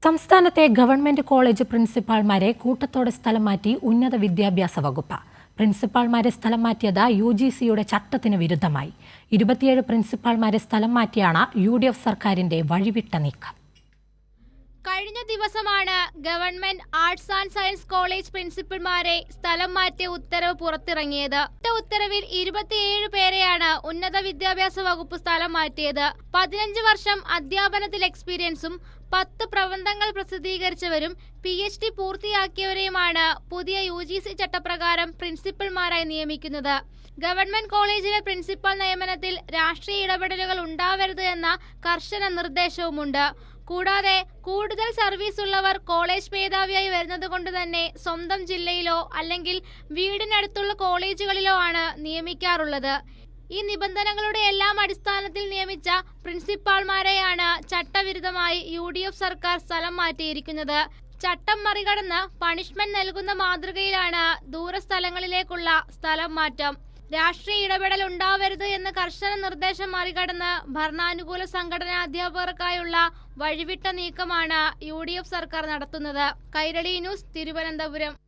സംസ്ഥാനത്തെ government college പ്രിൻസിപ്പാൾമാരെ കൂട്ടത്തോടെ സ്ഥലം മാറ്റി ഉന്നത വിദ്യാഭ്യാസ വകുപ്പ്. പ്രിൻസിപ്പാൾമാരെ സ്ഥലം മാറ്റിയത് UGCയുടെ ചട്ടത്തിന് വിരുദ്ധമായി. 27 പ്രിൻസിപ്പാൾമാരെ സ്ഥലം മാറ്റിയാണ് UDF സർക്കാരിന്റെ വഴിവിട്ട നീക്കം. കഴിഞ്ഞ ദിവസമാണ് government arts and science college പ്രിൻസിപ്പൽമാരെ സ്ഥലം മാറ്റിയ ഉത്തരവ് പുറത്തിറങ്ങിയത്. ഉത്തരവിൽ 27 പേരെയാണ് ഉന്നത വിദ്യാഭ്യാസ വകുപ്പ് സ്ഥലം മാറ്റിയത്. 15 വർഷം അധ്യാപനത്തിൽ എക്സ്പീരിയൻസും 10 പ്രബന്ധങ്ങൾ പ്രസിദ്ധീകരിച്ചവരും PhD പൂർത്തിയാക്കിയവരെയുമാണ് പുതിയ UGC ചട്ടപ്രകാരം പ്രിൻസിപ്പൽമാരായി നിയമിക്കുന്നത്. ഗവൺമെന്റ് കോളേജിലെ പ്രിൻസിപ്പൽ നിയമനത്തിൽ രാഷ്ട്രീയ ഇടപെടലുകൾ ഉണ്ടാവരുത് എന്ന കർശന നിർദ്ദേശവുമുണ്ട്. കൂടാതെ കൂടുതൽ സർവീസ് ഉള്ളവർ കോളേജ് മേധാവിയായി വരുന്നതുകൊണ്ട് തന്നെ സ്വന്തം ജില്ലയിലോ അല്ലെങ്കിൽ വീടിനടുത്തുള്ള കോളേജുകളിലോ ആണ് നിയമിക്കാറുള്ളത്. ഈ നിബന്ധനകളുടെ എല്ലാം അടിസ്ഥാനത്തിൽ നിയമിച്ച പ്രിൻസിപ്പാൾമാരെയാണ് ചട്ടവിരുദ്ധമായി UDF സർക്കാർ സ്ഥലം മാറ്റിയിരിക്കുന്നത്. ചട്ടം മറികടന്ന് പണിഷ്മെന്റ് നൽകുന്ന മാതൃകയിലാണ് ദൂരസ്ഥലങ്ങളിലേക്കുള്ള സ്ഥലം മാറ്റം. രാഷ്ട്രീയ ഇടപെടൽ ഉണ്ടാവരുത് എന്ന കർശന നിർദ്ദേശം മറികടന്ന് ഭരണാനുകൂല സംഘടനാ അധ്യാപകർക്കായുള്ള വഴിവിട്ട നീക്കമാണ് UDF സർക്കാർ നടത്തുന്നത്. കൈരളി ന്യൂസ്, തിരുവനന്തപുരം.